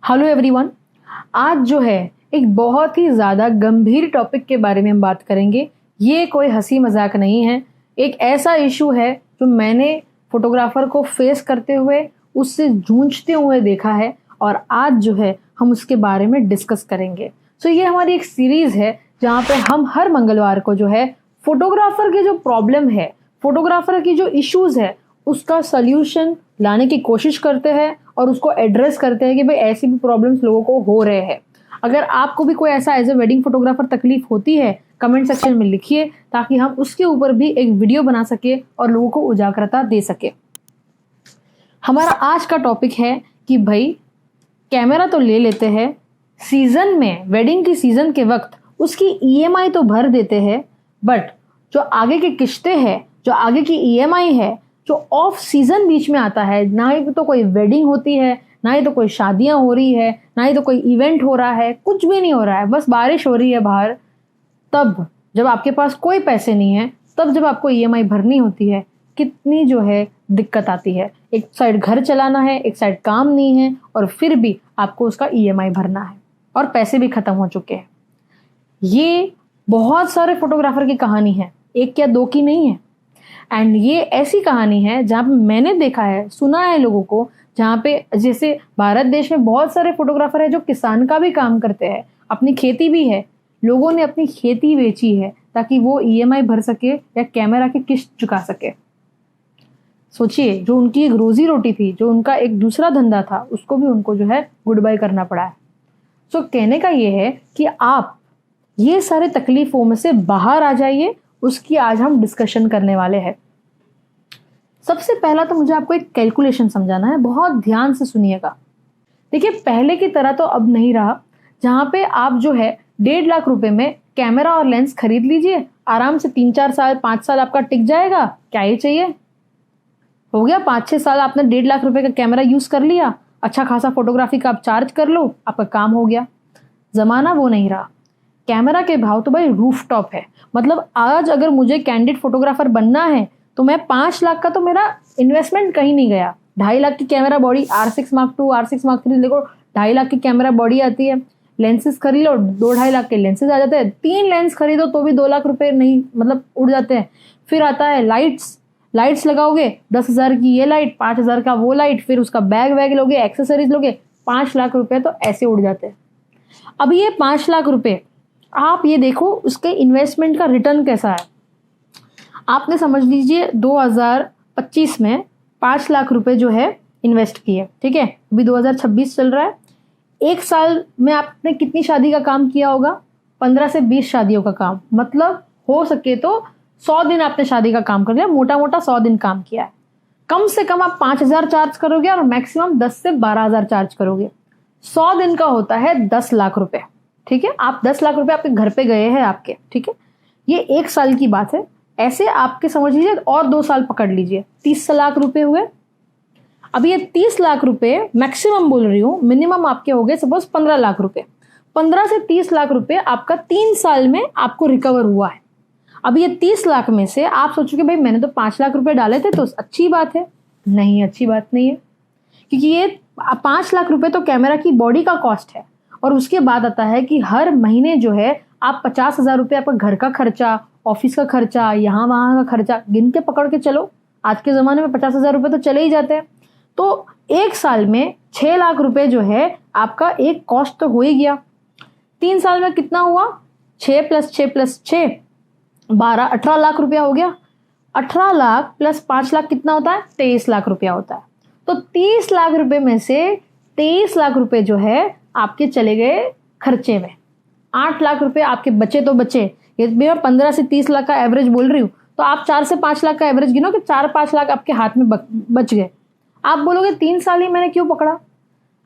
Hello everyone. आज जो है एक बहुत ही ज़्यादा गंभीर टॉपिक के बारे में हम बात करेंगे। ये कोई हंसी मजाक नहीं है, एक ऐसा इशू है जो मैंने फोटोग्राफर को फेस करते हुए उससे जूझते हुए देखा है और आज जो है हम उसके बारे में डिस्कस करेंगे। ये हमारी एक सीरीज़ है जहाँ पे हम हर मंगलवार को जो है फोटोग्राफर के जो प्रॉब्लम है, फोटोग्राफर की जो इश्यूज़ है, उसका सल्यूशन लाने की कोशिश करते हैं और उसको एड्रेस करते हैं कि भाई ऐसी भी प्रॉब्लम्स लोगों को हो रहे हैं। अगर आपको भी कोई ऐसा एज ए वेडिंग फोटोग्राफर तकलीफ होती है, कमेंट सेक्शन में लिखिए ताकि हम उसके ऊपर भी एक वीडियो बना सके और लोगों को उजागरता दे सके। हमारा आज का टॉपिक है कि भाई कैमरा तो ले लेते हैं, सीजन में वेडिंग की सीजन के वक्त उसकी ईएमआई तो भर देते हैं, बट जो आगे की किश्तें हैं, जो आगे की ईएमआई है, जो ऑफ सीजन बीच में आता है, ना ही तो कोई वेडिंग होती है, ना ही तो कोई शादियां हो रही है, ना ही तो कोई इवेंट हो रहा है, कुछ भी नहीं हो रहा है, बस बारिश हो रही है बाहर। तब जब आपके पास कोई पैसे नहीं है, तब जब आपको ईएमआई भरनी होती है, कितनी जो है दिक्कत आती है। एक साइड घर चलाना है, एक साइड काम नहीं है और फिर भी आपको उसका ईएमआई भरना है और पैसे भी खत्म हो चुके हैं। ये बहुत सारे फोटोग्राफर की कहानी है, एक या दो की नहीं है। एंड ये ऐसी कहानी है जहाँ पे मैंने देखा है, सुना है लोगों को, जहाँ पे जैसे भारत देश में बहुत सारे फोटोग्राफर है जो किसान का भी काम करते हैं, अपनी खेती भी है, लोगों ने अपनी खेती बेची है ताकि वो ईएमआई भर सके या कैमरा की किस्त चुका सके। सोचिए, जो उनकी एक रोजी रोटी थी, जो उनका एक दूसरा धंधा था, उसको भी उनको जो है गुड बाय करना पड़ा है। कहने का ये है कि आप ये सारे तकलीफों में से बाहर आ जाइए, उसकी आज हम डिस्कशन करने वाले हैं। सबसे पहला तो मुझे आपको एक कैलकुलेशन समझाना है, बहुत ध्यान से सुनिएगा। देखिए, पहले की तरह तो अब नहीं रहा जहां पे आप जो है 1.5 लाख रुपए में कैमरा और लेंस खरीद लीजिए, आराम से 3-4 साल 5 साल आपका टिक जाएगा। क्या ही चाहिए, हो गया 5-6 साल आपने 1.5 लाख रुपए का कैमरा यूज कर लिया, अच्छा खासा फोटोग्राफी का आप चार्ज कर लो, आपका काम हो गया। जमाना वो नहीं रहा। कैमरा के भाव तो भाई रूफ टॉप है। मतलब आज अगर मुझे कैंडिड फोटोग्राफर बनना है तो मैं 5 लाख का तो मेरा इन्वेस्टमेंट कहीं नहीं गया। 2.5 लाख की camera body, R6 Mark II, R6 Mark III देखो, 2.5 लाख की कैमरा बॉडी आती है। लेंसेज खरीद लो, 2-2.5 लाख के लेंसेज आ जाते हैं। 3 लेंस खरीदो तो भी 2 लाख रुपए नहीं, मतलब उड़ जाते हैं। फिर आता है लाइट्स लगाओगे, 10,000 की ये लाइट, 5,000 का वो लाइट, फिर उसका बैग वैग लोगे, एक्सेसरीज लोगे, 5 लाख रुपए तो ऐसे उड़ जाते हैं। अब ये 5 लाख रुपए आप ये देखो उसके इन्वेस्टमेंट का रिटर्न कैसा है। आपने समझ लीजिए 2025 में 5 लाख रुपए जो है इन्वेस्ट किए, ठीक है, अभी 2026 चल रहा है। एक साल में आपने कितनी शादी का काम किया होगा? 15 से 20 शादियों का काम, मतलब हो सके तो 100 दिन आपने शादी का काम कर लिया, मोटा मोटा 100 दिन काम किया है। कम से कम आप 5,000 चार्ज करोगे और मैक्सिमम 10 से 12,000 चार्ज करोगे। 100 दिन का होता है 10 लाख रुपए, ठीक है। आप 10 लाख रुपए आपके घर पे गए हैं आपके, ठीक है। ये एक साल की बात है। ऐसे आपके समझ लीजिए और 2 साल पकड़ लीजिए, 30 लाख रुपए हुए। अब ये 30 लाख रुपए मैक्सिमम बोल रही हूँ, मिनिमम आपके हो गए सपोज 15 लाख रुपए। 15 से 30 लाख रुपए आपका 3 साल में आपको रिकवर हुआ है। अब ये 30 लाख में से आप सोचोगे भाई मैंने तो 5 लाख रुपए डाले थे तो अच्छी बात है। नहीं, अच्छी बात नहीं है, क्योंकि ये 5 लाख रुपए तो कैमरा की बॉडी का कॉस्ट है और उसके बाद आता है कि हर महीने जो है आप 50,000 रुपये आपका घर का खर्चा, ऑफिस का खर्चा, यहाँ वहाँ का खर्चा गिन के पकड़ के चलो। आज के ज़माने में 50,000 रुपये तो चले ही जाते हैं। तो एक साल में 6 लाख रुपए जो है आपका एक कॉस्ट तो हो ही गया। 3 साल में कितना हुआ? 6 + 6 + 6 12, 18 लाख रुपया हो गया। 18 लाख + 5 लाख कितना होता है? 23 लाख रुपया होता है। तो 30 लाख रुपए में से 23 लाख रुपए जो है आपके चले गए खर्चे में। 8 लाख रुपए आपके बचे तो बचे। ये मैं 15 से 30 लाख का एवरेज बोल रही हूँ, तो आप 4 से 5 लाख का एवरेज गिनो कि 4-5 लाख आपके हाथ में बच गए। आप बोलोगे 3 साल ही मैंने क्यों पकड़ा?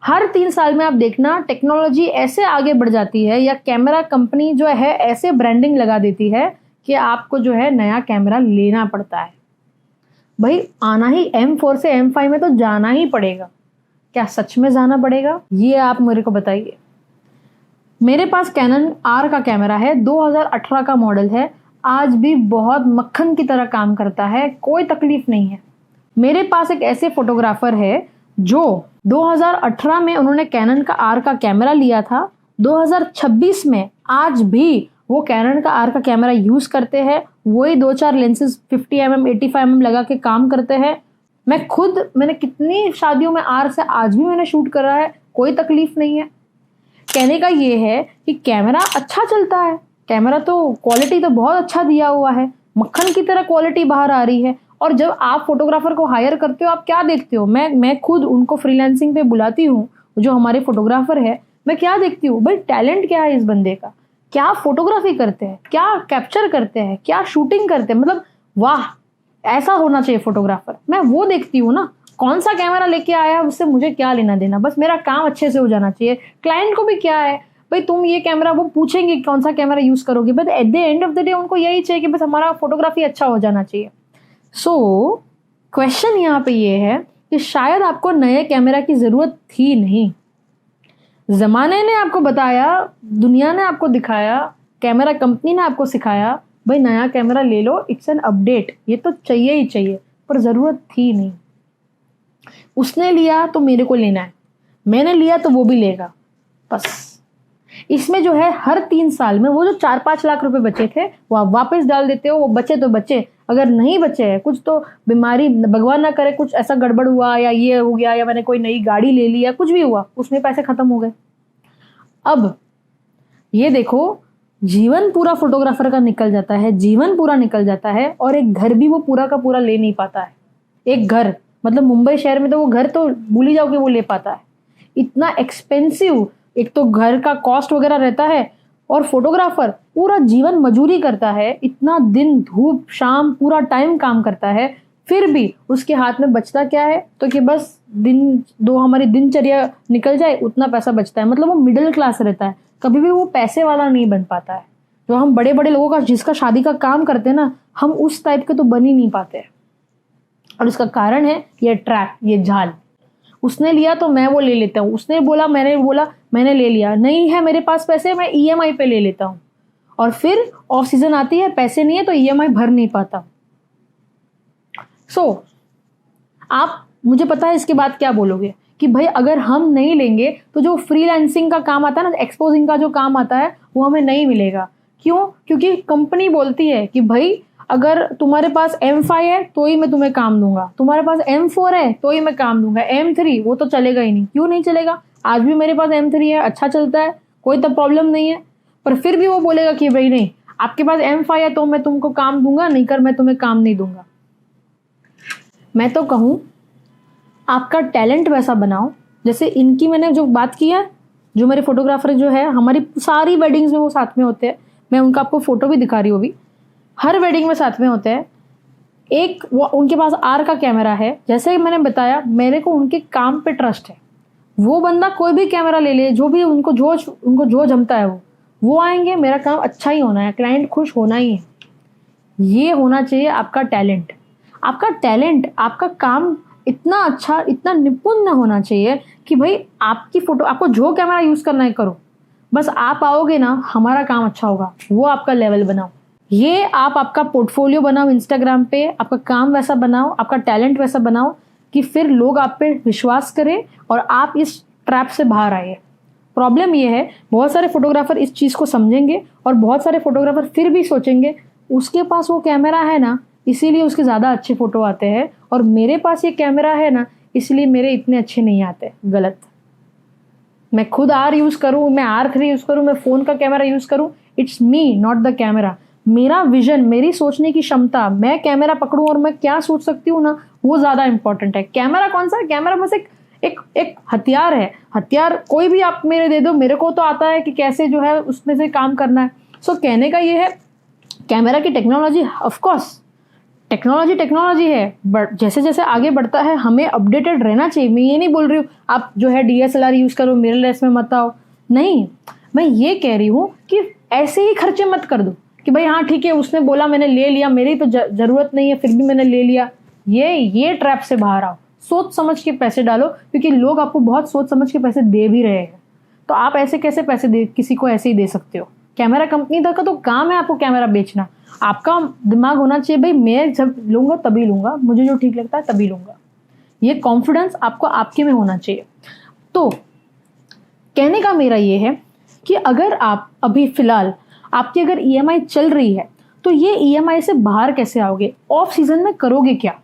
हर 3 साल में आप देखना टेक्नोलॉजी ऐसे आगे बढ़ जाती है या कैमरा कंपनी जो है ऐसे ब्रांडिंग लगा देती है कि आपको जो है नया कैमरा लेना पड़ता है। भाई आना ही M4 से M5 में तो जाना ही पड़ेगा। क्या सच में जाना पड़ेगा? ये आप मेरे को बताइए। मेरे पास कैनन R का कैमरा है, 2018 का मॉडल है, आज भी बहुत मक्खन की तरह काम करता है, कोई तकलीफ नहीं है। मेरे पास एक ऐसे फोटोग्राफर है जो 2018 में उन्होंने कैनन का आर का कैमरा लिया था, 2026 में आज भी वो कैनन का आर का कैमरा यूज करते हैं। वही 2-4 लेंसेज 50mm 85mm लगा के काम करते हैं। मैंने कितनी शादियों में आर से आज भी मैंने शूट करा है, कोई तकलीफ नहीं है। कहने का ये है कि कैमरा अच्छा चलता है, कैमरा तो क्वालिटी तो बहुत अच्छा दिया हुआ है, मक्खन की तरह क्वालिटी बाहर आ रही है। और जब आप फोटोग्राफर को हायर करते हो, आप क्या देखते हो? मैं खुद उनको फ्रीलांसिंग पे बुलाती हूँ, जो हमारे फोटोग्राफर है, मैं क्या देखती हूँ भाई, टैलेंट क्या है इस बंदे का, क्या फोटोग्राफी करते हैं, क्या कैप्चर करते हैं, क्या शूटिंग करते हैं, मतलब वाह, ऐसा होना चाहिए फोटोग्राफर। मैं वो देखती हूँ ना, कौन सा कैमरा लेके आया उससे मुझे क्या लेना देना, बस मेरा काम अच्छे से हो जाना चाहिए। क्लाइंट को भी क्या है भाई, तुम ये कैमरा, वो पूछेंगे कौन सा कैमरा यूज करोगे, but at the end of the day उनको यही चाहिए कि बस हमारा फोटोग्राफी अच्छा हो जाना चाहिए। सो क्वेश्चन यहाँ पे ये है कि शायद आपको नए कैमरा की जरूरत थी नहीं, जमाने ने आपको बताया, दुनिया ने आपको दिखाया, कैमरा कंपनी ने आपको सिखाया भाई नया कैमरा ले लो, इट्स एन अपडेट, ये तो चाहिए ही चाहिए, पर जरूरत थी नहीं। उसने लिया तो मेरे को लेना है, मैंने लिया तो वो भी लेगा, बस। इसमें जो है हर 3 साल में वो जो 4-5 लाख रुपए बचे थे वो आप वापस डाल देते हो। वो बचे तो बचे, अगर नहीं बचे हैं, कुछ तो बीमारी भगवान ना करे, कुछ ऐसा गड़बड़ हुआ या ये हो गया या मैंने कोई नई गाड़ी ले ली या कुछ भी हुआ, उसमें पैसे खत्म हो गए। अब ये देखो, जीवन पूरा फोटोग्राफर का निकल जाता है, जीवन पूरा निकल जाता है, और एक घर भी वो पूरा का पूरा ले नहीं पाता है। एक घर मतलब मुंबई शहर में तो वो घर तो भूल ही जाओ कि वो ले पाता है, इतना एक्सपेंसिव एक तो घर का कॉस्ट वगैरह रहता है, और फोटोग्राफर पूरा जीवन मजूरी करता है, इतना दिन धूप शाम पूरा टाइम काम करता है, फिर भी उसके हाथ में बचता क्या है, तो कि बस दिन दो हमारी दिनचर्या निकल जाए उतना पैसा बचता है। मतलब वो मिडिल क्लास रहता है, कभी भी वो पैसे वाला नहीं बन पाता है। जो हम बड़े बड़े लोगों का जिसका शादी का काम करते हैं ना, हम उस टाइप के तो बन ही नहीं पाते हैं। और इसका कारण है ये ट्रैप, ये जाल। उसने लिया तो मैं वो ले लेता हूँ, उसने बोला मैंने ले लिया, नहीं है मेरे पास पैसे, मैं ईएमआई पे ले लेता हूँ, और फिर ऑफ सीजन आती है, पैसे नहीं है तो ईएमआई भर नहीं पाता। सो आप, मुझे पता है इसके बाद क्या बोलोगे कि भाई अगर हम नहीं लेंगे तो जो फ्रीलांसिंग का काम आता है ना, एक्सपोजिंग का जो काम आता है, वो हमें नहीं मिलेगा। क्यों? क्योंकि कंपनी बोलती है कि भाई अगर तुम्हारे पास M5 है तो ही मैं तुम्हें काम दूंगा, तुम्हारे पास M4 है तो ही मैं काम दूंगा, M3 वो तो चलेगा ही नहीं। क्यों नहीं चलेगा? आज भी मेरे पास M3 है, अच्छा चलता है, कोई तो प्रॉब्लम नहीं है, पर फिर भी वो बोलेगा कि भाई नहीं, आपके पास M5 है तो मैं तुमको काम दूंगा, नहीं कर मैं तुम्हें काम नहीं दूंगा। मैं तो कहूँ आपका टैलेंट वैसा बनाओ, जैसे इनकी मैंने जो बात की है, जो मेरे फोटोग्राफर जो है, हमारी सारी वेडिंग्स में वो साथ में होते हैं, मैं उनका आपको फोटो भी दिखा रही हूँ अभी, हर वेडिंग में साथ में होते हैं। एक वो उनके पास आर का कैमरा है, जैसे मैंने बताया मेरे को उनके काम पे ट्रस्ट है। वो बंदा कोई भी कैमरा ले ले, जो भी उनको जो जमता है वो आएंगे, मेरा काम अच्छा ही होना है, क्लाइंट खुश होना ही है। ये होना चाहिए आपका टैलेंट। आपका टैलेंट, आपका काम इतना अच्छा, इतना निपुण होना चाहिए कि भाई आपकी फोटो, आपको जो कैमरा यूज करना है करो, बस आप आओगे ना, हमारा काम अच्छा होगा, वो आपका लेवल बनाओ। ये आप आपका पोर्टफोलियो बनाओ इंस्टाग्राम पे, आपका काम वैसा बनाओ, आपका टैलेंट वैसा बनाओ कि फिर लोग आप पे विश्वास करें और आप इस ट्रैप से बाहर आए। प्रॉब्लम ये है, बहुत सारे फोटोग्राफर इस चीज़ को समझेंगे और बहुत सारे फोटोग्राफर फिर भी सोचेंगे उसके पास वो कैमरा है ना, इसीलिए उसके ज़्यादा अच्छे फोटो आते हैं, और मेरे पास ये कैमरा है ना, इसलिए मेरे इतने अच्छे नहीं आते। गलत। मैं खुद आर यूज़ करूँ, मैं R3 यूज़ करूँ, मैं फ़ोन का कैमरा यूज़ करूँ, it's me not the camera. मेरा विजन, मेरी सोचने की क्षमता, मैं कैमरा पकड़ूं और मैं क्या सोच सकती हूँ ना, वो ज़्यादा इंपॉर्टेंट है। कैमरा कौन सा है? कैमरा बस एक हथियार है। हथियार कोई भी आप मेरे दे दो, मेरे को तो आता है कि कैसे जो है उसमें से काम करना है। सो कहने का ये है, कैमरा की टेक्नोलॉजी, ऑफकोर्स टेक्नोलॉजी है, बट जैसे जैसे आगे बढ़ता है हमें अपडेटेड रहना चाहिए। मैं ये नहीं बोल रही हूँ आप जो है DSLR यूज़ करो, मिररलेस में मत आओ, नहीं। मैं ये कह रही हूँ कि ऐसे ही खर्चे मत कर दो कि भाई हाँ ठीक है, उसने बोला मैंने ले लिया, मेरी तो ज़रूरत नहीं है, फिर भी मैंने ले लिया। ये ट्रैप से बाहर आओ, सोच समझ के पैसे डालो, क्योंकि लोग आपको बहुत सोच समझ के पैसे दे भी रहे हैं। तो आप ऐसे कैसे पैसे दे, किसी को ऐसे ही दे सकते हो? कैमरा कंपनी का तो काम है आपको कैमरा बेचना। आपका दिमाग होना चाहिए भाई मैं जब लूँगा तभी लूँगा, मुझे जो ठीक लगता है तभी लूँगा। ये कॉन्फिडेंस आपको आपके में होना चाहिए। तो कहने का मेरा ये है कि अगर आप अभी फिलहाल आपकी अगर ईएमआई चल रही है तो ये ईएमआई से बाहर कैसे आओगे, ऑफ सीजन में करोगे क्या?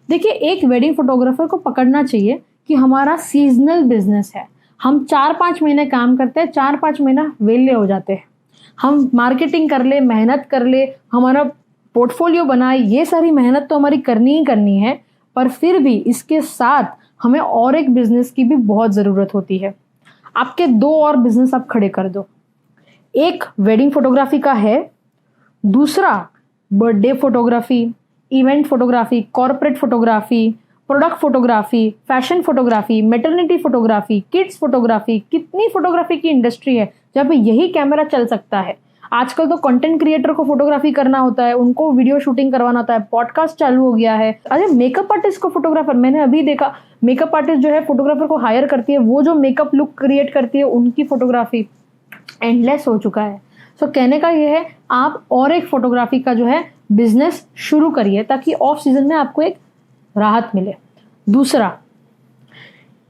देखिए, एक वेडिंग फोटोग्राफर को पकड़ना चाहिए कि हमारा सीजनल बिजनेस है। हम 4-5 महीने काम करते हैं, 4-5 महीना वेले हो जाते हैं। हम मार्केटिंग कर ले, मेहनत कर ले, हमारा पोर्टफोलियो बनाए, ये सारी मेहनत तो हमारी करनी ही करनी है, पर फिर भी इसके साथ हमें और एक बिजनेस की भी बहुत ज़रूरत होती है। आपके 2 और बिजनेस आप खड़े कर दो। एक वेडिंग फोटोग्राफी का है, दूसरा birthday photography, event photography, corporate photography, product photography, fashion photography, maternity photography, kids photography. कितनी फोटोग्राफी की इंडस्ट्री है जहाँ पे यही कैमरा चल सकता है। आजकल तो कंटेंट क्रिएटर को फोटोग्राफी करना होता है, उनको वीडियो शूटिंग करवाना होता है, पॉडकास्ट चालू हो गया है। अरे मेकअप आर्टिस्ट को फोटोग्राफर, मैंने अभी देखा मेकअप आर्टिस्ट जो है फोटोग्राफर को हायर करती है, वो जो मेकअप लुक क्रिएट करती है उनकी फोटोग्राफी एंडलेस हो चुका है। सो कहने का ये है, आप और एक फोटोग्राफी का जो है बिजनेस शुरू करिए ताकि ऑफ सीजन में आपको एक राहत मिले। दूसरा,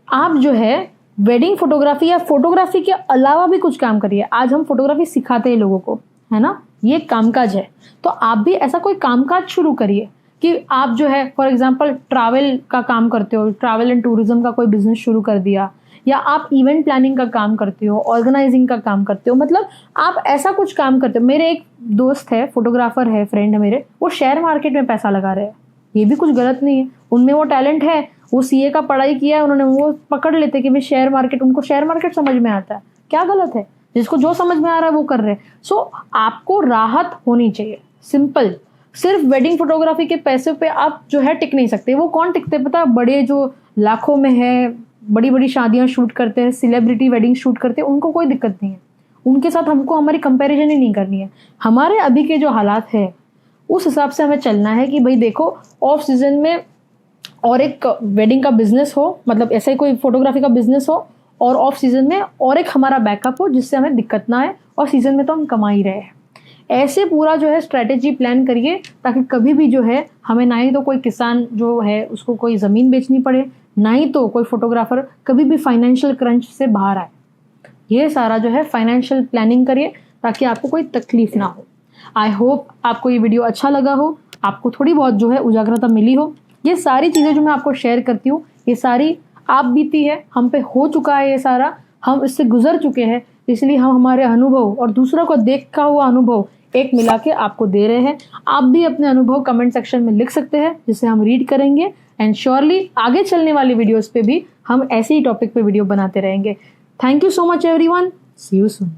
आप जो है वेडिंग फोटोग्राफी या फोटोग्राफी के अलावा भी कुछ काम करिए। आज हम फोटोग्राफी सिखाते हैं लोगों को, है ना, ये कामकाज है, तो आप भी ऐसा कोई कामकाज शुरू करिए कि आप जो है फॉर एग्जांपल ट्रैवल का काम करते हो, ट्रैवल एंड टूरिज्म का कोई बिजनेस शुरू कर दिया, या आप इवेंट प्लानिंग का काम करते हो, ऑर्गेनाइजिंग का काम करते हो, मतलब आप ऐसा कुछ काम करते हो। मेरे एक दोस्त है, फोटोग्राफर है, फ्रेंड है मेरे, वो शेयर मार्केट में पैसा लगा रहे हैं। ये भी कुछ गलत नहीं है, उनमें वो टैलेंट है, वो सीए का पढ़ाई किया है उन्होंने, वो पकड़ लेते कि भाई शेयर मार्केट, उनको शेयर मार्केट समझ में आता है, क्या गलत है? जिसको जो समझ में आ रहा है वो कर रहे हैं। सो आपको राहत होनी चाहिए, सिंपल। सिर्फ वेडिंग फोटोग्राफी के पैसे पे आप जो है टिक नहीं सकते। वो कौन टिकते पता है? बड़े जो लाखों में है, बड़ी बड़ी शादियां शूट करते हैं, सेलिब्रिटी वेडिंग शूट करते हैं, उनको कोई दिक्कत नहीं है। उनके साथ हमको हमारी कंपैरिजन ही नहीं करनी है। हमारे अभी के जो हालात है उस हिसाब से हमें चलना है कि भाई देखो, ऑफ सीजन में और एक वेडिंग का बिजनेस हो, मतलब ऐसा ही कोई फोटोग्राफी का बिजनेस हो, और ऑफ सीजन में और एक हमारा बैकअप हो जिससे हमें दिक्कत ना आए, और सीजन में तो हम कमा ही रहे हैं। ऐसे पूरा जो है स्ट्रेटेजी प्लान करिए ताकि कभी भी जो है हमें ना ही तो कोई किसान जो है उसको कोई ज़मीन बेचनी पड़े, ना ही तो कोई फोटोग्राफर कभी भी फाइनेंशियल क्रंच से बाहर आए। ये सारा जो है फाइनेंशियल प्लानिंग करिए ताकि आपको कोई तकलीफ ना हो। आई होप आपको ये वीडियो अच्छा लगा हो, आपको थोड़ी बहुत जो है उजागरता मिली हो। ये सारी चीज़ें जो मैं आपको शेयर करती हूँ, ये सारी आप बीती है, हम पे हो चुका है, ये सारा हम इससे गुजर चुके हैं, इसलिए हम हमारे अनुभव और दूसरों को देखा हुआ अनुभव एक मिला के आपको दे रहे हैं। आप भी अपने अनुभव कमेंट सेक्शन में लिख सकते हैं जिसे हम रीड करेंगे, एंड श्योरली आगे चलने वाली वीडियोस पे भी हम ऐसे ही टॉपिक पे वीडियो बनाते रहेंगे। Thank you so much everyone, see you soon.